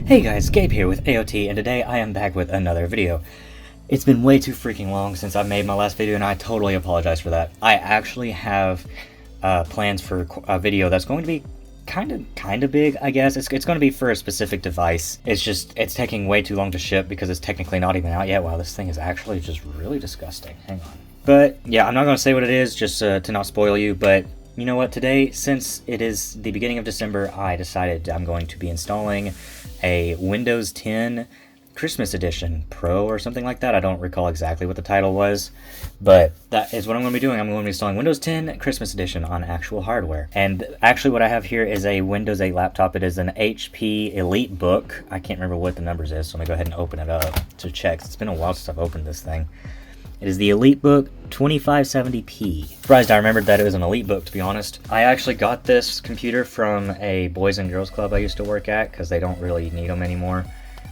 Hey guys, Gabe here with AOT, and today I am back with another video. It's been way too freaking long since I made my last video, and I totally apologize for that. I actually have plans for a video that's going to be kind of big, I guess. It's going to be for a specific device. It's taking way too long to ship because it's technically not even out yet. Wow, this thing is actually just really disgusting. Hang on. But yeah, I'm not going to say what it is just to not spoil you, but you know what, today, since it is the beginning of December, I decided I'm going to be installing a Windows 10 Christmas Edition Pro or something like that. I don't recall exactly what the title was, but that is what I'm going to be doing. I'm going to be installing Windows 10 Christmas Edition on actual hardware. And actually what I have here is a Windows 8 laptop. It is an HP EliteBook. I can't remember what the numbers is, so I'm going to go ahead and open it up to check. It's been a while since I've opened this thing. It is the EliteBook 2570p. Surprised I remembered that it was an EliteBook, to be honest. I actually got this computer from a Boys and Girls Club I used to work at because they don't really need them anymore,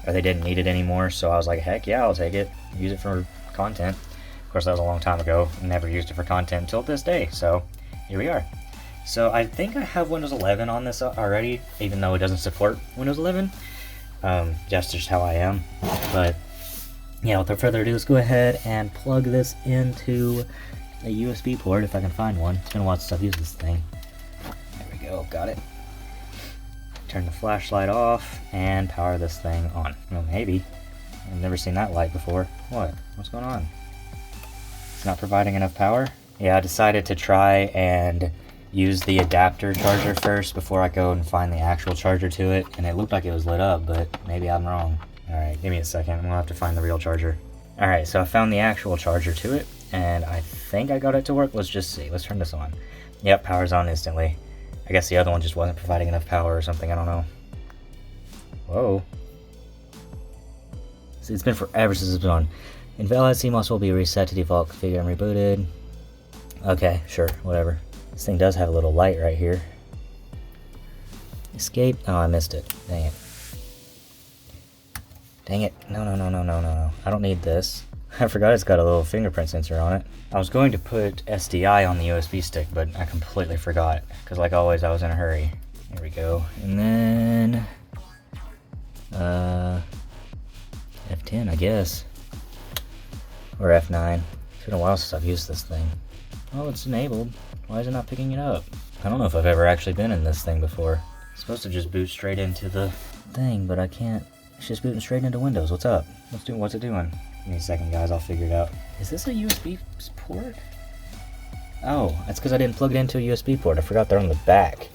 or they didn't need it anymore, so I was like, heck yeah, I'll take it, use it for content. Of course, that was a long time ago. Never used it for content until this day, so here we are. So I think I have Windows 11 on this already, even though it doesn't support Windows 11. That's just how I am, but yeah, without further ado, let's go ahead and plug this into a USB port if I can find one. It's been a while since I've used this thing. There we go, got it. Turn the flashlight off and power this thing on. Well, maybe. I've never seen that light before. What? What's going on? It's not providing enough power? Yeah, I decided to try and use the adapter charger first before I go and find the actual charger to it, and it looked like it was lit up, but maybe I'm wrong. Alright, give me a second. I'm gonna have to find the real charger. Alright, so I found the actual charger to it, and I think I got it to work. Let's just see. Let's turn this on. Yep, power's on instantly. I guess the other one just wasn't providing enough power or something. I don't know. Whoa. See, it's been forever since it's been on. Invalid CMOS will be reset to default configure and rebooted. Okay, sure, whatever. This thing does have a little light right here. Escape. Oh, I missed it. Dang it. Dang it. No. I don't need this. I forgot it's got a little fingerprint sensor on it. I was going to put SDI on the USB stick, but I completely forgot. Because like always, I was in a hurry. Here we go. And then F10, I guess. Or F9. It's been a while since I've used this thing. Oh, it's enabled. Why is it not picking it up? I don't know if I've ever actually been in this thing before. It's supposed to just boot straight into the thing, but I can't. It's just booting straight into Windows. What's up? What's it doing? Give me a second, guys. I'll figure it out. Is this a USB port? Oh, that's because I didn't plug it into a USB port. I forgot they're on the back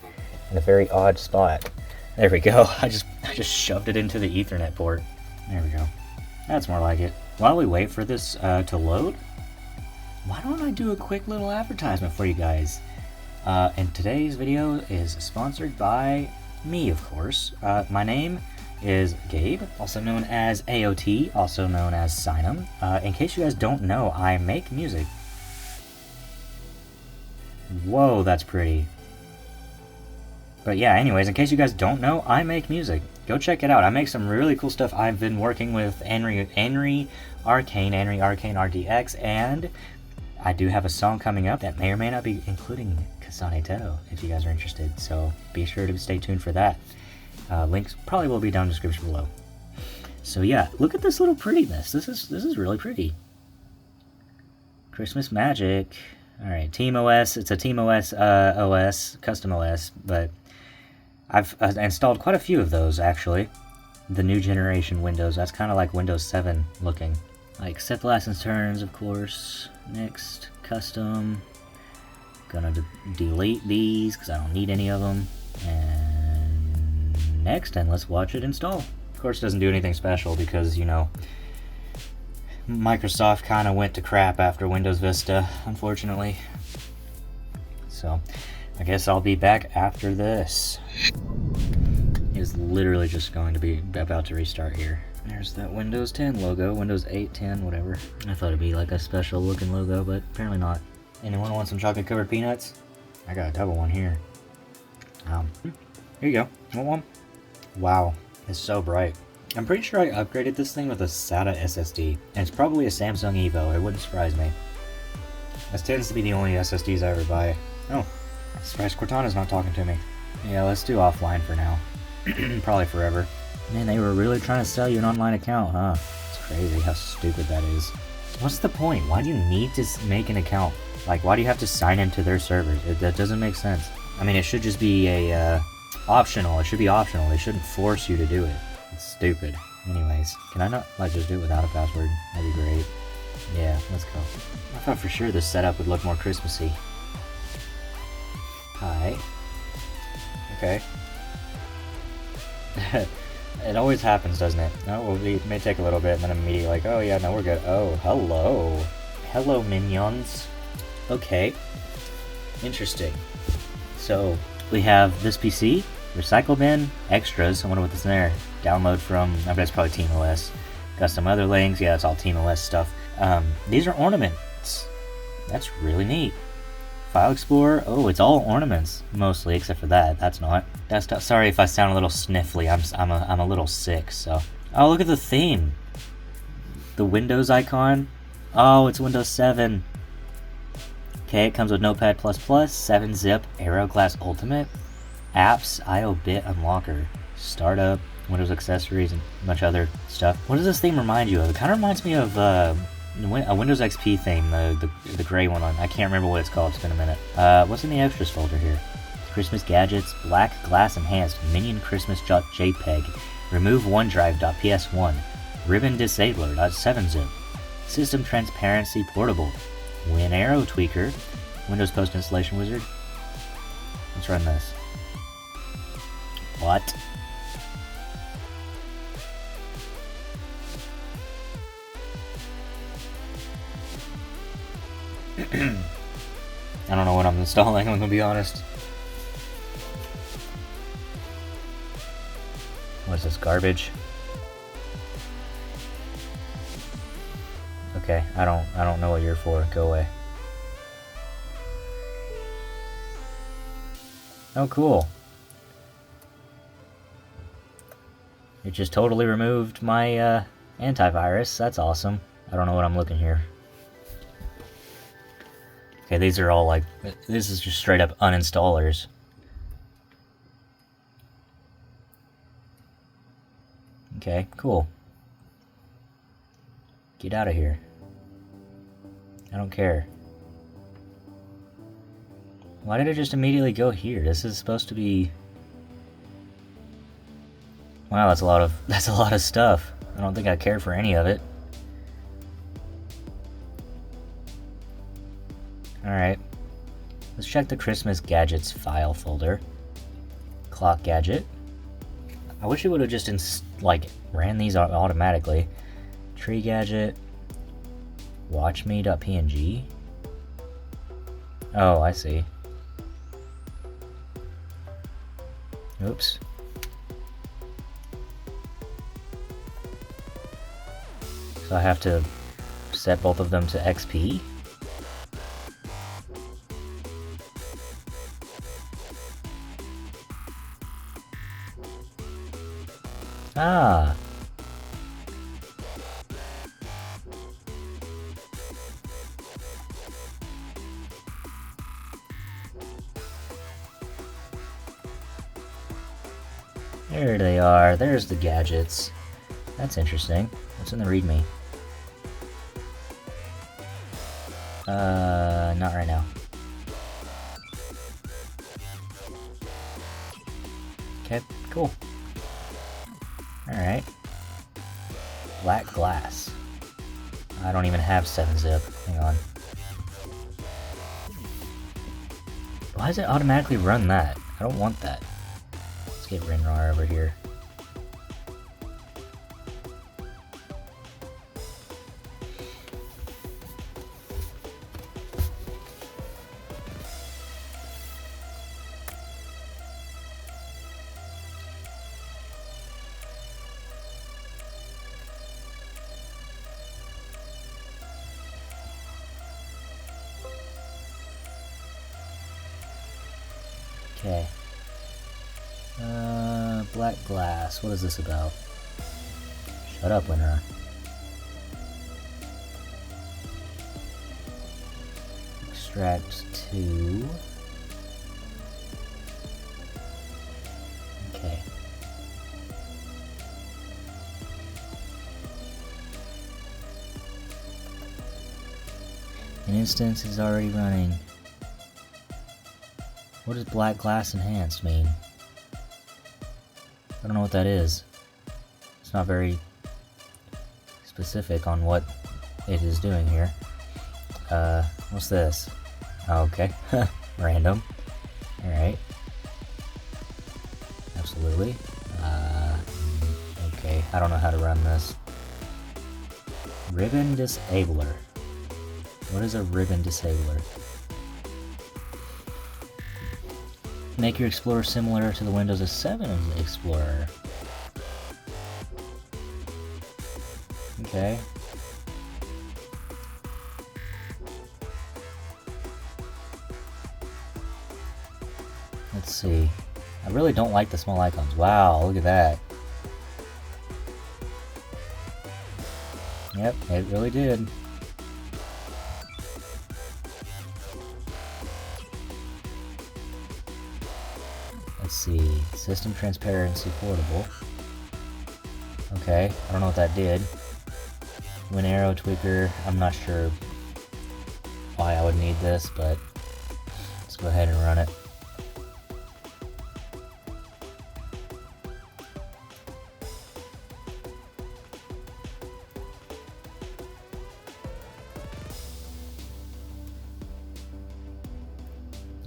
in a very odd spot. There we go. I just shoved it into the Ethernet port. There we go. That's more like it. While we wait for this to load, why don't I do a quick little advertisement for you guys? And today's video is sponsored by me, of course. My name is Gabe, also known as AOT, also known as Sinum. In case you guys don't know, I make music. Whoa, that's pretty. But yeah, anyways, in case you guys don't know, I make music. Go check it out. I make some really cool stuff. I've been working with Henry Arcane RDX, and I do have a song coming up that may or may not be including Kasane Teo, if you guys are interested. So be sure to stay tuned for that. Links probably will be down in the description below. So yeah, look at this little prettiness. This is really pretty. Christmas magic. All right, Team OS. It's a Team OS OS, custom OS, but I've installed quite a few of those actually. The new generation Windows. That's kind of like Windows 7 looking. Like set the license terms, of course. Next, custom. Gonna delete these because I don't need any of them. And next, and let's watch it install. Of course, it doesn't do anything special because, you know, Microsoft kind of went to crap after Windows Vista, unfortunately. So, I guess I'll be back after this. It's literally just going to be about to restart here. There's that Windows 10 logo, Windows 8, 10, whatever. I thought it'd be like a special looking logo, but apparently not. Anyone want some chocolate covered peanuts? I got a double one here. Here you go. Want one? Wow, it's so bright. I'm pretty sure I upgraded this thing with a SATA SSD, and it's probably a Samsung Evo. It wouldn't surprise me. This tends to be the only SSDs I ever buy. Oh, I'm surprised Cortana's not talking to me. Yeah, let's do offline for now. Probably forever. Man, they were really trying to sell you an online account, huh? It's crazy how stupid that is. What's the point? Why do you need to make an account? Like, why do you have to sign into their servers? That doesn't make sense. I mean, it should just be a, optional. It should be optional. They shouldn't force you to do it. It's stupid. Anyways, can I not, like, just do it without a password? That'd be great. Yeah, let's go. I thought for sure this setup would look more Christmassy. Hi. Okay. It always happens, doesn't it? Oh, well, it may take a little bit, and then immediately like, oh yeah, no, we're good. Oh, hello. Hello, minions. Okay. Interesting. So, we have this PC, recycle bin, extras, I wonder what's in there. Download from, I bet it's probably TeamOS. Got some other links, yeah, it's all TeamOS stuff. These are ornaments. That's really neat. File Explorer, oh, it's all ornaments, mostly, except for that. That's not. Desktop, sorry if I sound a little sniffly, I'm a little sick, so. Oh, look at the theme. The Windows icon. Oh, it's Windows 7. Okay, it comes with Notepad++, 7-zip, Aero Glass Ultimate, apps, IO Bit Unlocker, startup, Windows accessories, and a bunch of other stuff. What does this theme remind you of? It kind of reminds me of a Windows XP theme, the gray one on. I can't remember what it's called. It's been a minute. What's in the extras folder here? Christmas gadgets, black glass enhanced Minion Christmas JPEG, remove OneDrive.ps1, ribbon disabler.7-zip, system transparency portable, Win Arrow tweaker, Windows Post Installation Wizard. Let's run this. What? I don't know what I'm installing, I'm gonna be honest. What is this, garbage? Okay, I don't know what you're for. Go away. Oh, cool. It just totally removed my antivirus. That's awesome. I don't know what I'm looking here. Okay, these are all like, this is just straight up uninstallers. Okay, cool. Get out of here. I don't care. Why did it just immediately go here? This is supposed to be... Wow, that's a lot of stuff. I don't think I care for any of it. Alright. Let's check the Christmas gadgets file folder. Clock gadget. I wish it would have just ran these automatically. Tree gadget. Watchme.png. Oh, I see. Oops. So I have to set both of them to XP? Ah. There they are. There's the gadgets. That's interesting. What's in the README? Not right now. Okay, cool. Alright. Black glass. I don't even have 7-zip. Hang on. Why does it automatically run that? I don't want that. Let's get WinRAR over here. Okay. Black glass. What is this about? Shut up, WinRAR. Extract 2. Okay. An instance is already running. What does black glass enhanced mean? I don't know what that is. It's not very specific on what it is doing here. What's this? Oh, okay. Random. Alright. Absolutely. Okay, I don't know how to run this. Ribbon disabler. What is a ribbon disabler? Make your Explorer similar to the Windows 7 Explorer. Okay. Let's see. I really don't like the small icons. Wow, look at that. Yep, it really did. Let's see. System transparency portable. Okay, I don't know what that did. Win arrow tweaker. I'm not sure why I would need this, but let's go ahead and run it.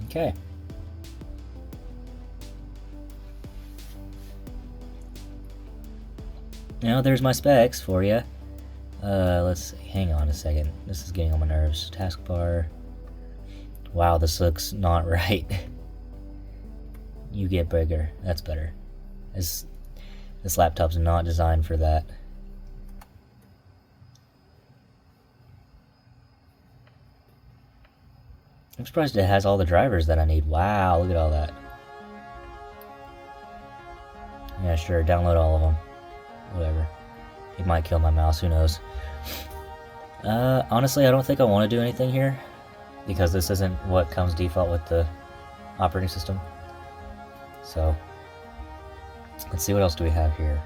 Okay. Now there's my specs for you. Let's see. Hang on a second. This is getting on my nerves. Taskbar. Wow, this looks not right. You get bigger. That's better. This laptop's not designed for that. I'm surprised it has all the drivers that I need. Wow, look at all that. Yeah, sure, download all of them. Whatever. It might kill my mouse, who knows. Honestly, I don't think I want to do anything here, because this isn't what comes default with the operating system. So, let's see what else do we have here.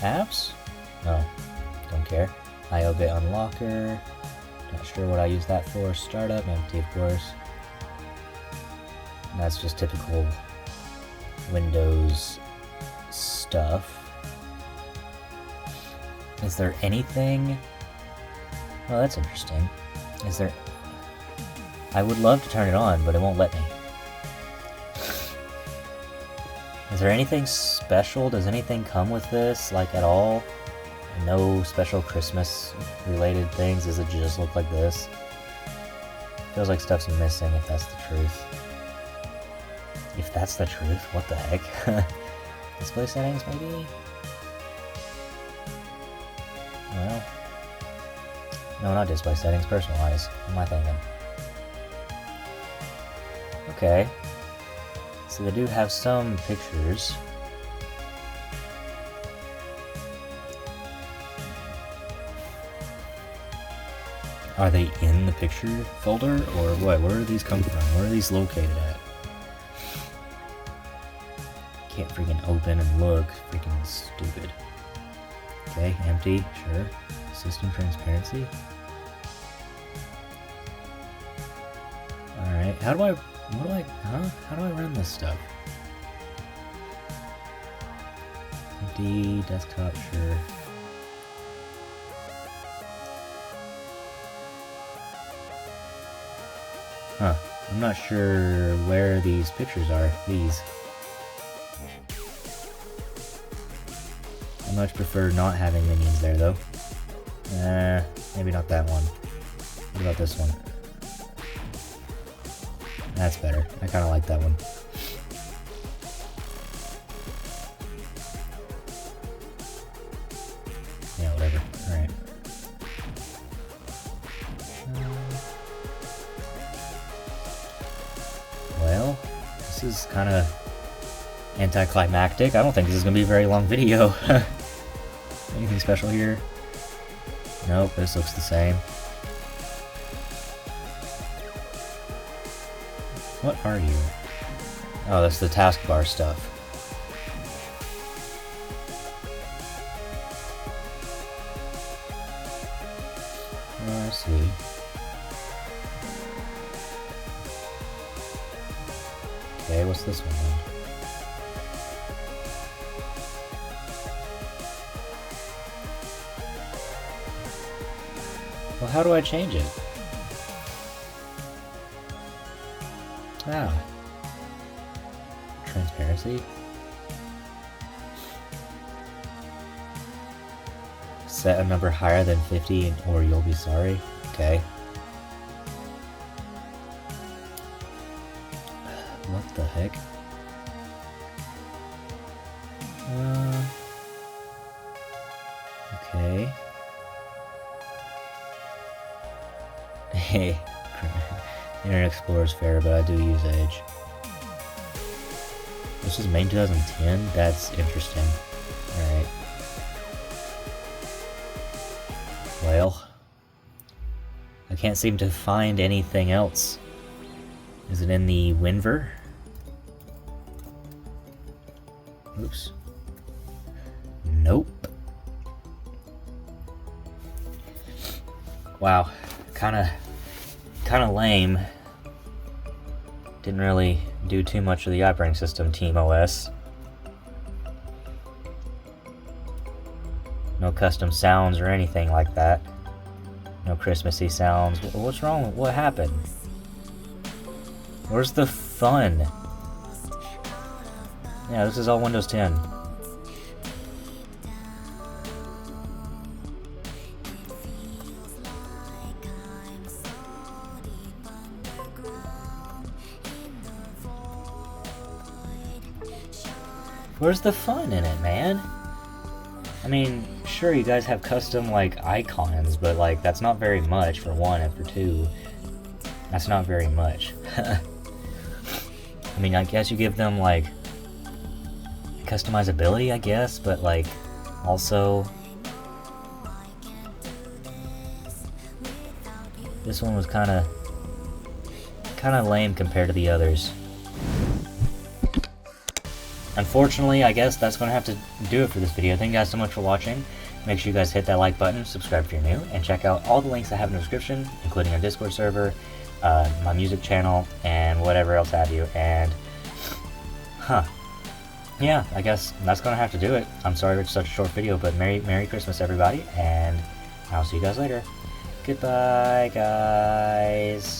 Apps? No, don't care. IO bit unlocker. Not sure what I use that for. Startup, empty, of course. And that's just typical Windows stuff. Is there anything? Oh, that's interesting. Is there? I would love to turn it on, but it won't let me. Is there anything special? Does anything come with this, like, at all? No special Christmas related things? Does it just look like this? Feels like stuff's missing, if that's the truth. If that's the truth, what the heck? Display settings, maybe? Well, no, not display settings, personalize. What am I thinking? Okay. So they do have some pictures. Are they in the picture folder, or what? Where do these come from? Where are these located at? Can't freaking open and look. Freaking stupid. Okay, empty, sure. System transparency. Alright, how do I run this stuff? Empty, desktop, sure. Huh, I'm not sure where these pictures are, these. I much prefer not having minions there, though. Maybe not that one. What about this one? That's better. I kind of like that one. Yeah, whatever. Alright. Well, this is kind of anticlimactic. I don't think this is going to be a very long video. Anything special here? Nope, this looks the same. What are you? Oh, that's the taskbar stuff. I see. Okay, what's this one then? Well, how do I change it? Ah. Transparency? Set a number higher than 50 or you'll be sorry. Okay. What the heck? Okay. Hey, Internet Explorer's fair, but I do use Edge. This is May 2010? That's interesting. Alright. Well, I can't seem to find anything else. Is it in the Winver? Oops. Nope. Wow, kinda lame. Didn't really do too much of the operating system, Team OS. No custom sounds or anything like that. No Christmassy sounds. What's wrong? What happened? Where's the fun? Yeah, this is all Windows 10. Where's the fun in it, man? I mean, sure, you guys have custom, like, icons, but, like, that's not very much, for one, and for two, that's not very much. I mean, I guess you give them, like, customizability, I guess, but, like, also, this one was kinda lame compared to the others. Unfortunately, I guess that's going to have to do it for this video. Thank you guys so much for watching. Make sure you guys hit that like button, subscribe if you're new, and check out all the links I have in the description, including our Discord server, my music channel, and whatever else have you. And, yeah, I guess that's going to have to do it. I'm sorry it's such a short video, but Merry Christmas, everybody, and I'll see you guys later. Goodbye, guys.